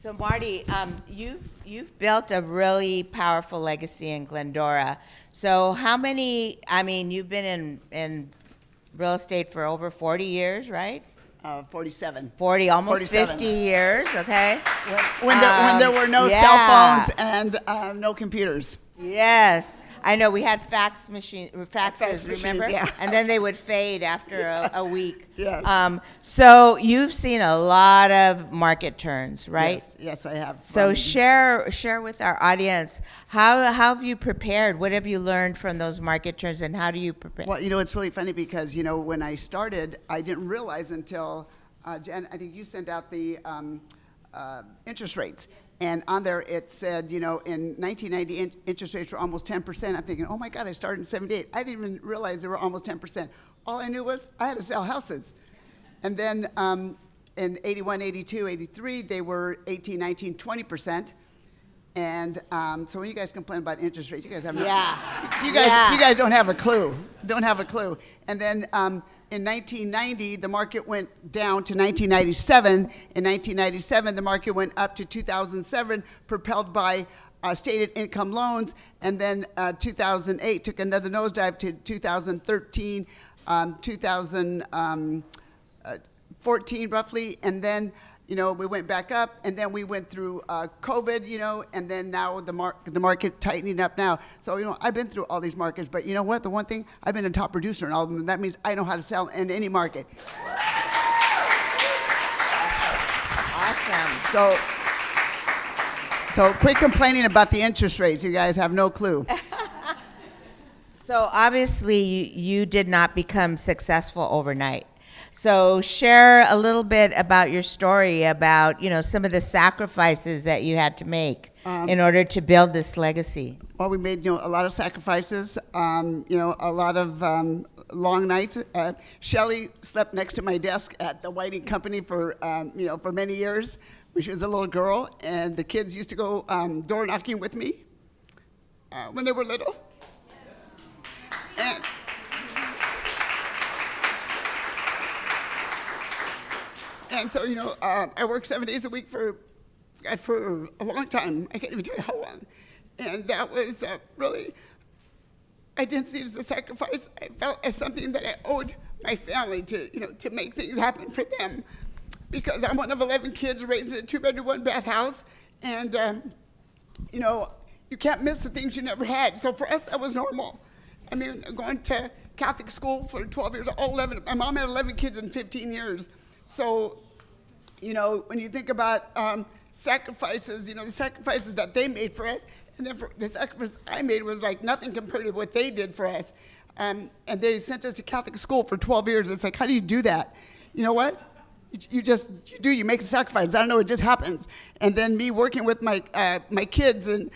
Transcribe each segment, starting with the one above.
So Marty, you've built a really powerful legacy in Glendora. So how many? I mean, you've been in real estate for over 40 years, right? 47. 40, almost 47. 50 years. Okay. When there were no yeah. cell phones and no computers. Yes. I know we had faxes, Fax machines, remember? yeah. And then they would fade after a week. Yes. So you've seen a lot of market turns, right? Yes, I have. So share with our audience, how have you prepared? What have you learned from those market turns, and how do you prepare? Well, it's really funny because, when I started, I didn't realize until, Jen, I think you sent out the interest rates. And on there it said, in 1990, interest rates were almost 10%. I'm thinking, oh my God, I started in 78. I didn't even realize they were almost 10%. All I knew was I had to sell houses. And then in 81, 82, 83, they were 18, 19, 20%. And so when you guys complain about interest rates, you guys have no, you guys don't have a clue. Don't have a clue. And then in 1990, the market went down to 1997. In 1997, the market went up to 2007, propelled by stated income loans. And then 2008 took another nosedive to 2013, 2014 roughly. And then, we went back up, and then we went through COVID, and then now the market tightening up now. So, I've been through all these markets, but you know what? The one thing, I've been a top producer in all of them. That means I know how to sell in any market. Awesome. So quit complaining about the interest rates. You guys have no clue. So obviously you did not become successful overnight. So share a little bit about your story about, some of the sacrifices that you had to make in order to build this legacy. Well, we made, a lot of sacrifices, a lot of long nights. Shelley slept next to my desk at the Whiting Company for many years when she was a little girl, and the kids used to go door knocking with me when they were little. And so, I worked 7 days a week for a long time. I can't even tell you how long. And that was really, I didn't see it as a sacrifice. I felt as something that I owed my family to make things happen for them. Because I'm one of 11 kids raised in a 2-bedroom, 1-bath house. And, you can't miss the things you never had. So for us, that was normal. I mean, going to Catholic school for 12 years, all 11. My mom had 11 kids in 15 years. So, when you think about sacrifices, the sacrifices that they made for us, and then the sacrifice I made was like nothing compared to what they did for us. And they sent us to Catholic school for 12 years. It's like, how do you do that? You know what? You make the sacrifice. I don't know, it just happens. And then me working with my kids and,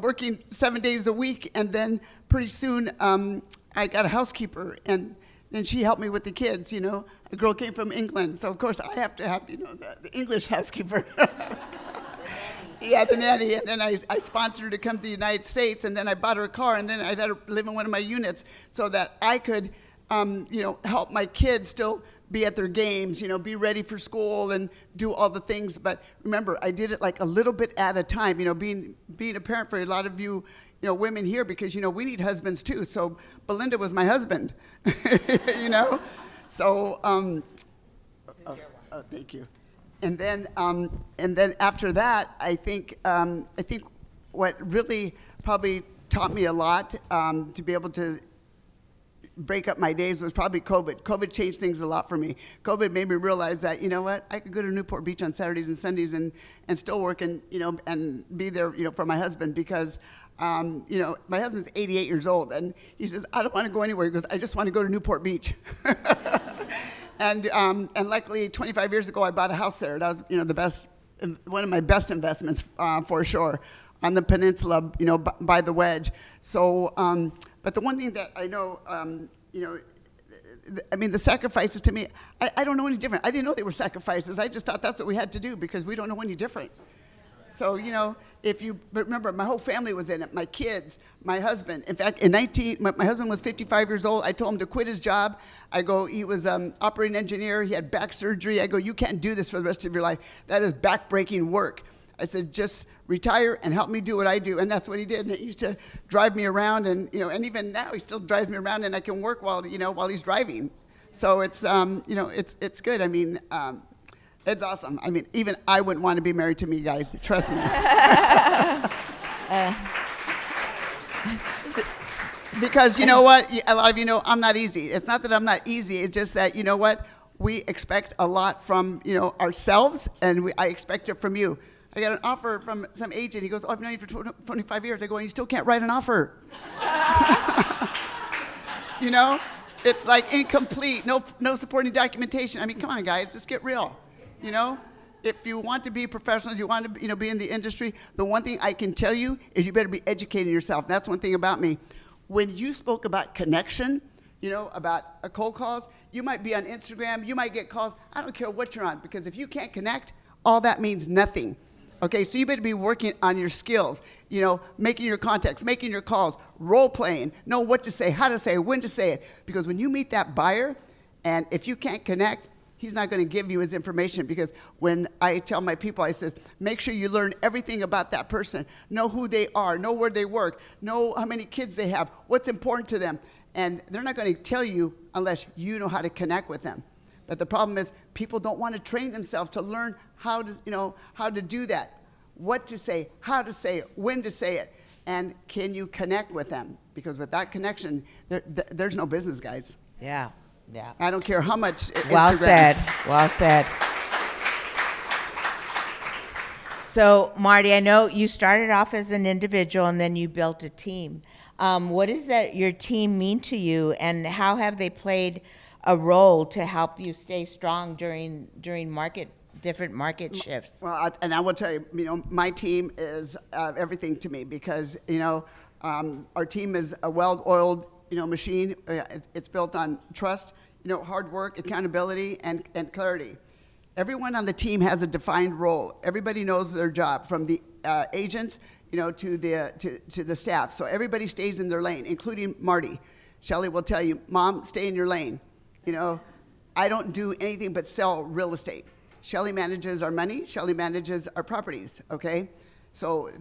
working 7 days a week. And then pretty soon I got a housekeeper, and then she helped me with the kids, A girl came from England, so of course I have to have, the English housekeeper. Yeah, the nanny. And then I sponsored her to come to the United States, and then I bought her a car, and then I let her live in one of my units so that I could, help my kids still be at their games, be ready for school and do all the things. But remember, I did it like a little bit at a time, being a parent for a lot of you, women here, because, we need husbands too. So Belinda was my husband, So, thank you. And then after that, I think what really probably taught me a lot to be able to break up my days was probably COVID. COVID changed things a lot for me. COVID made me realize that, I could go to Newport Beach on Saturdays and Sundays and still work and be there, for my husband, because, my husband's 88 years old, and he says, I don't want to go anywhere. He goes, I just want to go to Newport Beach. And luckily 25 years ago, I bought a house there. That was, one of my best investments, for sure, on the peninsula, by the wedge. So, but the one thing that I know, the sacrifices to me, I don't know any different. I didn't know they were sacrifices. I just thought that's what we had to do because we don't know any different. So, but remember, my whole family was in it, my kids, my husband. In fact, my husband was 55 years old. I told him to quit his job. I go, he was operating engineer. He had back surgery. I go, you can't do this for the rest of your life. That is back-breaking work. I said, just retire and help me do what I do. And that's what he did. And he used to drive me around, and even now he still drives me around, and I can work while he's driving. So it's it's good. I mean, it's awesome. I mean, even I wouldn't want to be married to me, guys. Trust me. Because you know what? A lot of you know I'm not easy. It's not that I'm not easy. It's just that, you know what? We expect a lot from, ourselves, and I expect it from you. I got an offer from some agent. He goes, I've known you for 25 years. I go, and you still can't write an offer. It's like incomplete, no supporting documentation. I mean, come on, guys, let's get real. If you want to be professionals, you want to be in the industry, the one thing I can tell you is you better be educating yourself. That's one thing about me. When you spoke about connection, about a cold calls, you might be on Instagram, you might get calls. I don't care what you're on, because if you can't connect, all that means nothing. Okay, so you better be working on your skills, making your contacts, making your calls, role-playing, know what to say, how to say it, when to say it. Because when you meet that buyer, and if you can't connect, he's not going to give you his information. Because when I tell my people, I says, make sure you learn everything about that person. Know who they are, know where they work, know how many kids they have, what's important to them. And they're not going to tell you unless you know how to connect with them. But the problem is people don't want to train themselves to learn how to do that, what to say, how to say it, when to say it, and can you connect with them? Because without connection, there's no business, guys. Yeah. I don't care how much. Well Instagram. said. Well said. So, Marty, I know you started off as an individual and then you built a team. What does your team mean to you, and how have they played a role to help you stay strong during different market shifts? Well, and I will tell you, my team is everything to me, because our team is a well-oiled machine. It's built on trust, hard work, accountability, and clarity. Everyone on the team has a defined role. Everybody knows their job, from the agents, to the staff. So everybody stays in their lane, including Marty. Shelley will tell you, Mom, stay in your lane. I don't do anything but sell real estate. Shelley manages our money. Shelley manages our properties. Okay, so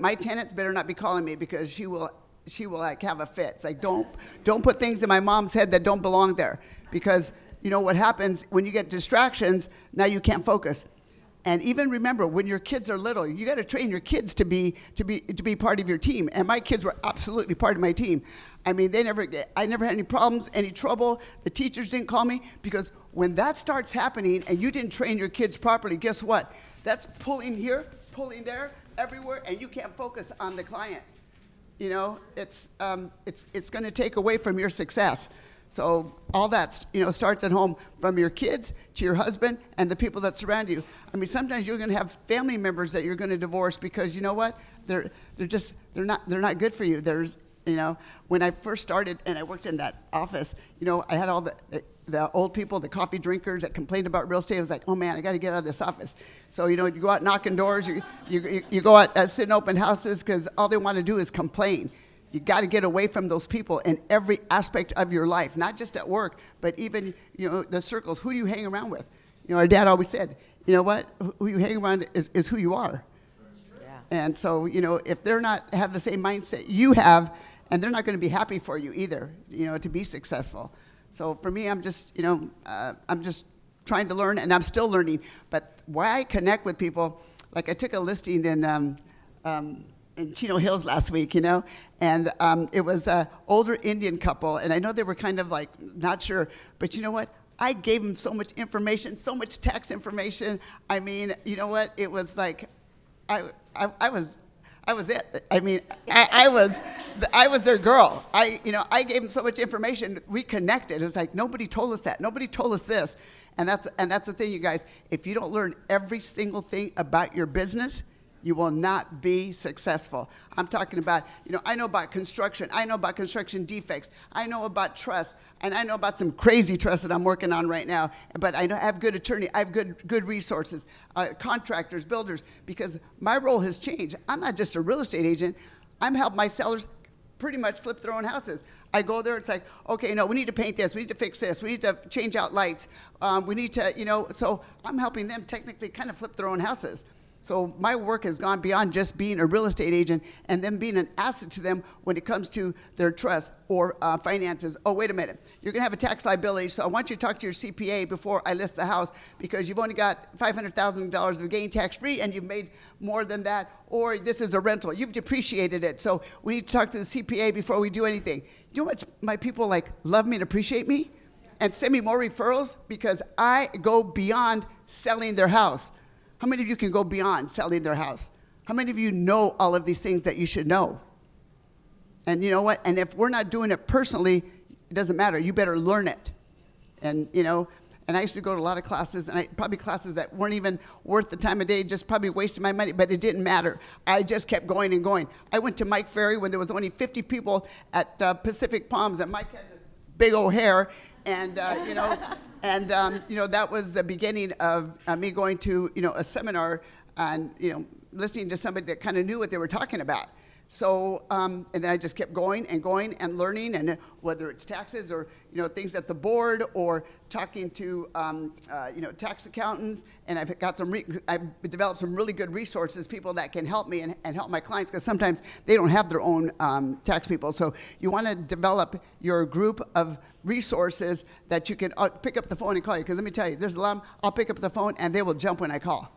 my tenants better not be calling me, because she will like have a fit. It's like, don't put things in my mom's head that don't belong there, because what happens when you get distractions, now you can't focus. And even remember, when your kids are little, you got to train your kids to be part of your team. And my kids were absolutely part of my team. I mean, I never had any problems, any trouble. The teachers didn't call me, because when that starts happening and you didn't train your kids properly, guess what? That's pulling here, pulling there, everywhere, and you can't focus on the client. It's going to take away from your success. So all that, starts at home, from your kids to your husband and the people that surround you. I mean, sometimes you're going to have family members that you're going to divorce, because you know what? They're not good for you. When I first started and I worked in that office, I had all the old people, the coffee drinkers that complained about real estate. I was like, oh man, I got to get out of this office. So you go out knocking doors, you go out sitting open houses, because all they want to do is complain. You got to get away from those people in every aspect of your life, not just at work, but even the circles. Who do you hang around with? Our dad always said, you know what? Who you hang around is who you are. Yeah. And so if they're not have the same mindset you have, and they're not going to be happy for you either, to be successful. So for me, I'm just trying to learn, and I'm still learning. But why I connect with people, like I took a listing in Chino Hills last week, and it was an older Indian couple, and I know they were kind of like not sure, but you know what? I gave them so much information, so much tax information. I mean, you know what? It was like, I was it. I mean, I was their girl. I gave them so much information. We connected. It was like, nobody told us that. Nobody told us this. And that's the thing, you guys. If you don't learn every single thing about your business, you will not be successful. I'm talking about, I know about construction. I know about construction defects. I know about trust. And I know about some crazy trust that I'm working on right now. But I have good attorney. I have good resources, contractors, builders, because my role has changed. I'm not just a real estate agent. I'm helping my sellers pretty much flip their own houses. I go there, it's like, okay, no, we need to paint this, we need to fix this, we need to change out lights, we need to, so I'm helping them technically kind of flip their own houses. So my work has gone beyond just being a real estate agent and then being an asset to them when it comes to their trust or finances. Oh, wait a minute. You're going to have a tax liability, so I want you to talk to your CPA before I list the house because you've only got $500,000 of gain tax-free and you've made more than that, or this is a rental. You've depreciated it, so we need to talk to the CPA before we do anything. You know what my people love me and appreciate me? And send me more referrals because I go beyond selling their house. How many of you can go beyond selling their house? How many of you know all of these things that you should know? And you know what? And if we're not doing it personally, it doesn't matter. You better learn it. And and I used to go to a lot of classes, and probably classes that weren't even worth the time of day, just probably wasting my money, but it didn't matter. I just kept going and going. I went to Mike Ferry when there was only 50 people at Pacific Palms, and Mike had this big old hair, and that was the beginning of me going to a seminar and listening to somebody that kind of knew what they were talking about. So and then I just kept going and going and learning, and whether it's taxes or things at the board or talking to tax accountants, and I've got I've developed some really good resources, people that can help me and help my clients, because sometimes they don't have their own tax people. So you want to develop your group of resources that you can pick up the phone and call you, because let me tell you, there's a lot of them, I'll pick up the phone and they will jump when I call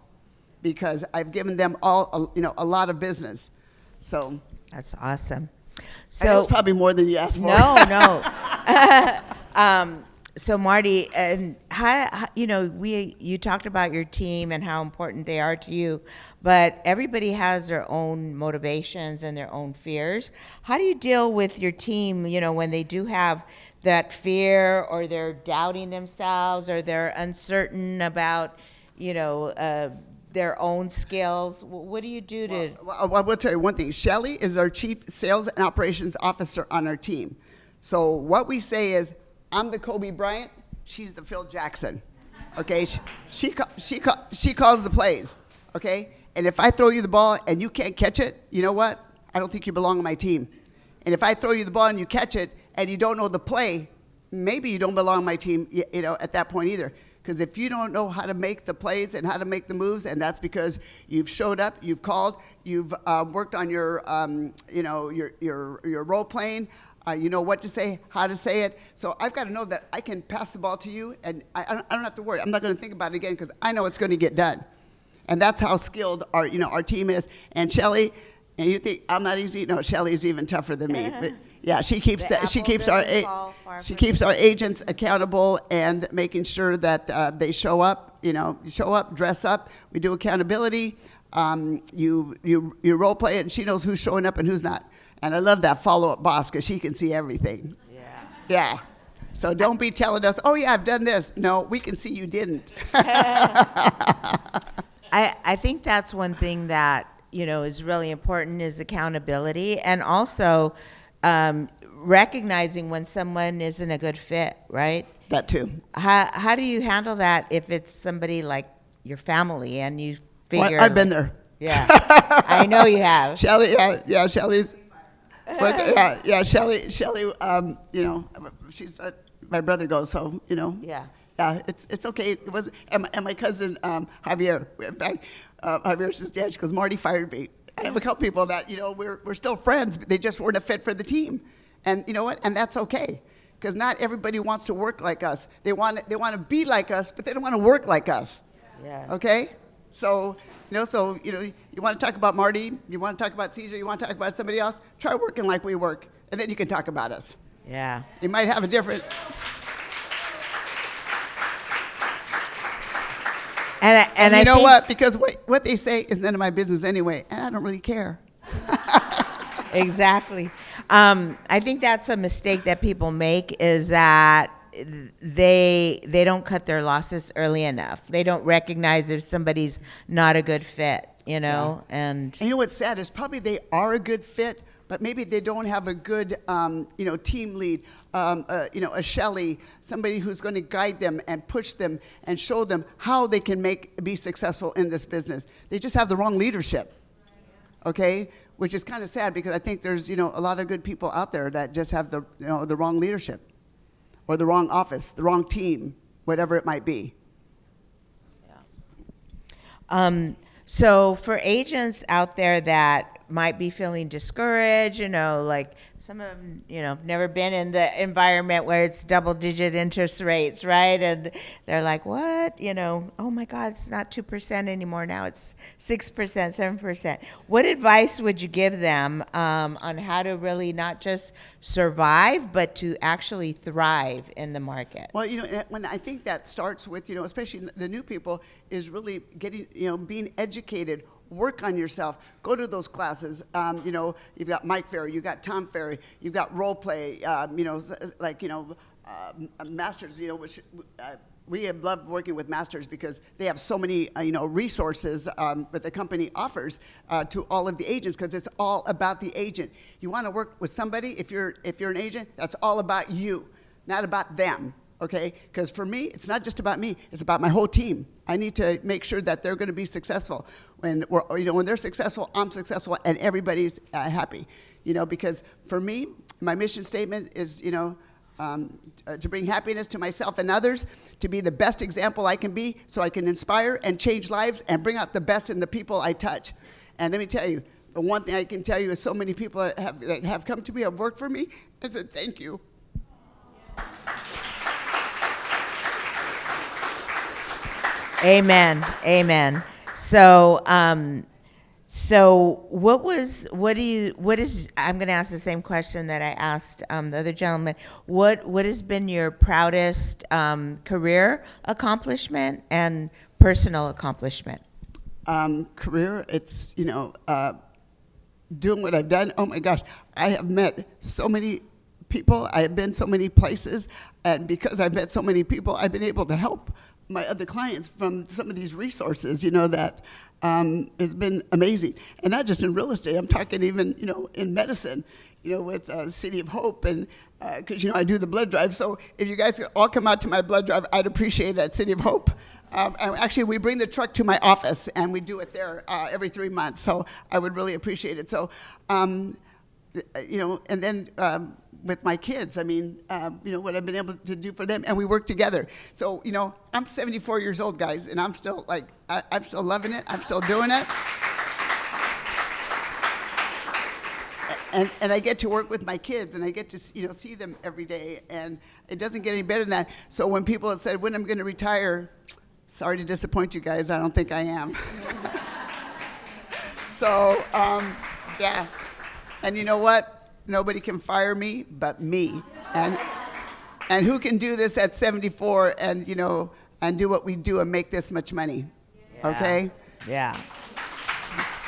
because I've given them all a lot of business. So that's awesome. So that was probably more than you asked for. No. So Marty, and how you talked about your team and how important they are to you, but everybody has their own motivations and their own fears. How do you deal with your team, when they do have that fear, or they're doubting themselves, or they're uncertain about, their own skills? What do you do to? Well, I will tell you one thing. Shelly is our Chief Sales and Operations Officer on our team. So what we say is, I'm the Kobe Bryant, she's the Phil Jackson. Okay, she calls the plays. Okay, and if I throw you the ball and you can't catch it, you know what? I don't think you belong on my team. And if I throw you the ball and you catch it and you don't know the play, maybe you don't belong on my team. At that point either. Because if you don't know how to make the plays and how to make the moves, and that's because you've showed up, you've called, you've worked on your role playing, you know what to say, how to say it. So I've got to know that I can pass the ball to you, and I don't have to worry. I'm not going to think about it again because I know it's going to get done. And that's how skilled our team is. And Shelly, and you think I'm not easy? No, Shelly's even tougher than me. But yeah, she keeps our agents accountable and making sure that they show up. Show up, dress up. We do accountability. You role play it, and she knows who's showing up and who's not. And I love that follow-up boss because she can see everything. Yeah. So don't be telling us, oh yeah, I've done this. No, we can see you didn't. I think that's one thing that is really important, is accountability, and also recognizing when someone isn't a good fit, right? That too. How do you handle that if it's somebody like your family and you figure? Well, I've been there. Yeah, I know you have. Shelly, yeah, Shelly's. Shelly. She's my brother goes, so Yeah. Yeah, it's okay. It was, and my cousin Javier. In fact, Javier says, "Dad," she goes, "Marty fired me." I have a couple people that we're still friends, but they just weren't a fit for the team, and you know what? And that's okay, because not everybody wants to work like us. They want to be like us, but they don't want to work like us. Yeah. Okay. So you want to talk about Marty, you want to talk about Caesar, you want to talk about somebody else. Try working like we work, and then you can talk about us. Yeah. You might have a different. And you I know think, what? Because what they say is none of my business anyway, and I don't really care. Exactly. I think that's a mistake that people make, is that they don't cut their losses early enough. They don't recognize if somebody's not a good fit. you know, and you know what's sad is probably they are a good fit, but maybe they don't have a good, team lead, a Shelley, somebody who's going to guide them and push them and show them how they can be successful in this business. They just have the wrong leadership, okay? Which is kind of sad because I think there's, a lot of good people out there that just have the wrong leadership or the wrong office, the wrong team, whatever it might be. So for agents out there that might be feeling discouraged, like some of them, never been in the environment where it's double-digit interest rates, right? And they're like, what? Oh my God, it's not 2% anymore. Now it's 6%, 7%. What advice would you give them on how to really not just survive, but to actually thrive in the market? Well, when I think that starts with, especially the new people, is really getting, being educated. Work on yourself. Go to those classes. You've got Mike Ferry, you've got Tom Ferry, you've got role play. Masters. Which we have loved working with Masters because they have so many resources that the company offers to all of the agents because it's all about the agent. You want to work with somebody if you're an agent. That's all about you, not about them. Okay, because for me, it's not just about me; it's about my whole team. I need to make sure that they're going to be successul. When they're successful, I'm successful, and everybody's happy. Because for me, my mission statement is, to bring happiness to myself and others, to be the best example I can be, so I can inspire and change lives and bring out the best in the people I touch. And let me tell you, the one thing I can tell you is so many people that have come to me, have worked for me, and said thank you. Amen. Amen. So, I'm going to ask the same question that I asked the other gentleman. What has been your proudest career accomplishment and personal accomplishment? Career, it's, doing what I've done. Oh my gosh, I have met so many people. I have been so many places. And because I've met so many people, I've been able to help my other clients from some of these resources, that has been amazing. And not just in real estate, I'm talking even, in medicine, with City of Hope, and because, I do the blood drive. So if you guys could all come out to my blood drive, I'd appreciate it at City of Hope. And actually, we bring the truck to my office, and we do it there every 3 months. So I would really appreciate it. So, and then with my kids, what I've been able to do for them, and we work together. So, I'm 74 years old, guys, and I'm still I'm still loving it. I'm still doing it. And I get to work with my kids, and I get to see them every day, and it doesn't get any better than that. So when people have said, when I'm going to retire, sorry to disappoint you guys, I don't think I am. So, yeah. And you know what? Nobody can fire me but me. And who can do this at 74 and, and do what we do and make this much money? Yeah. Okay? Yeah.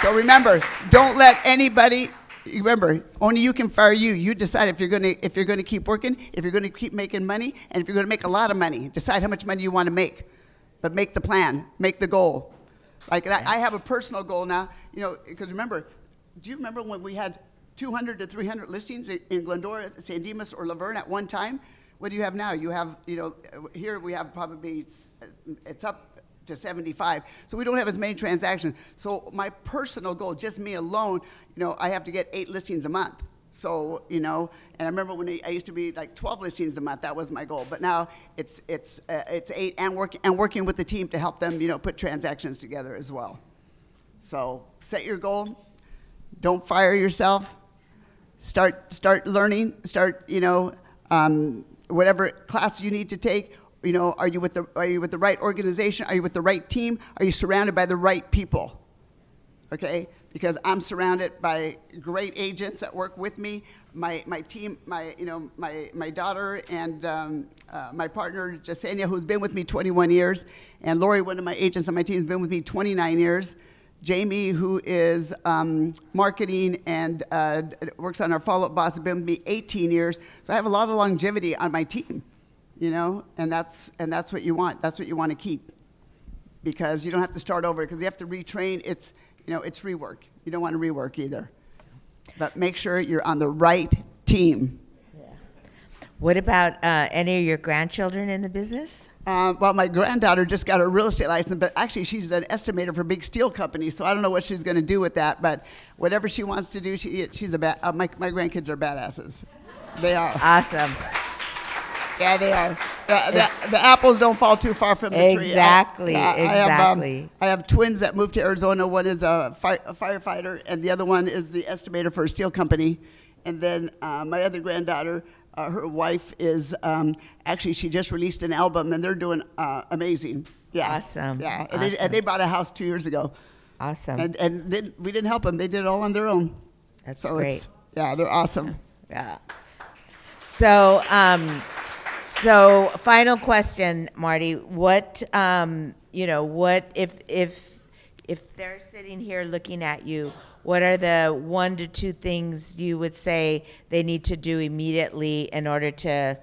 So remember, don't let anybody, remember, only you can fire you. You decide if you're going to keep working, if you're going to keep making money, and if you're going to make a lot of money. Decide how much money you want to make. But make the plan, make the goal. I have a personal goal now, because remember, do you remember when we had 200 to 300 listings in Glendora, San Dimas, or Laverne at one time? What do you have now? You have, here we have probably, it's up to 75. So we don't have as many transactions. So my personal goal, just me alone, I have to get 8 listings a month. So, and I remember when I used to be like 12 listings a month, that was my goal. But now it's 8 and working with the team to help them, put transactions together as well. So set your goal. Don't fire yourself. Start learning. Start, whatever class you need to take. Are you with the right organization? Are you with the right team? Are you surrounded by the right people? Okay, because I'm surrounded by great agents that work with me. My team, my daughter and my partner Jasenia, who's been with me 21 years, and Lori, one of my agents on my team, has been with me 29 years. Jamie, who is marketing and works on our follow-up boss, has been with me 18 years. So I have a lot of longevity on my team, and that's what you want. That's what you want to keep, because you don't have to start over, because you have to retrain. It's it's rework. You don't want to rework either. But make sure you're on the right team. What about any of your grandchildren in the business? Well, my granddaughter just got a real estate license, but actually she's an estimator for big steel companies, so I don't know what she's going to do with that. But whatever she wants to do, she's my grandkids are badasses. They are. Awesome. Yeah, they are. The apples don't fall too far from the tree. Exactly. Exactly. I have twins that moved to Arizona. One is a firefighter, and the other one is the estimator for a steel company. And then my other granddaughter, her wife is actually, she just released an album, and they're doing amazing. Yeah. Awesome. Yeah. Awesome. And they bought a house 2 years ago. Awesome. And we didn't help them. They did it all on their own. That's So great. Yeah, they're awesome. Yeah. So, so final question, Marty. What, what if they're sitting here looking at you? What are the 1 to 2 things you would say they need to do immediately in order to,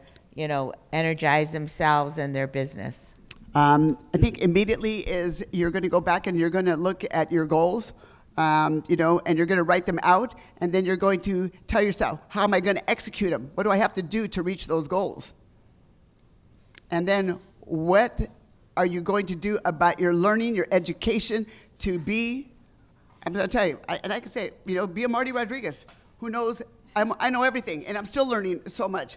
energize themselves and their business? I think immediately is you're going to go back and you're going to look at your goals, and you're going to write them out, and then you're going to tell yourself, how am I going to execute them? What do I have to do to reach those goals? And then what are you going to do about your learning, your education to be, I'm going to tell you, and I can say it, be a Marty Rodriguez. Who knows? I know everything, and I'm still learning so much.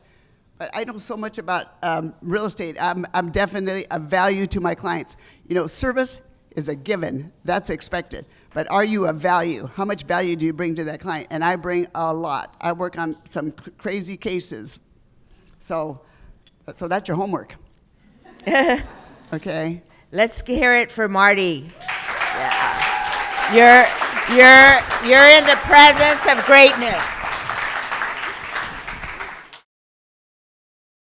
But I know so much about real estate. I'm definitely a value to my clients. Service is a given. That's expected. But are you a value? How much value do you bring to that client? And I bring a lot. I work on some crazy cases. So that's your homework. Okay? Let's hear it for Marty. Yeah. You're in the presence of greatness.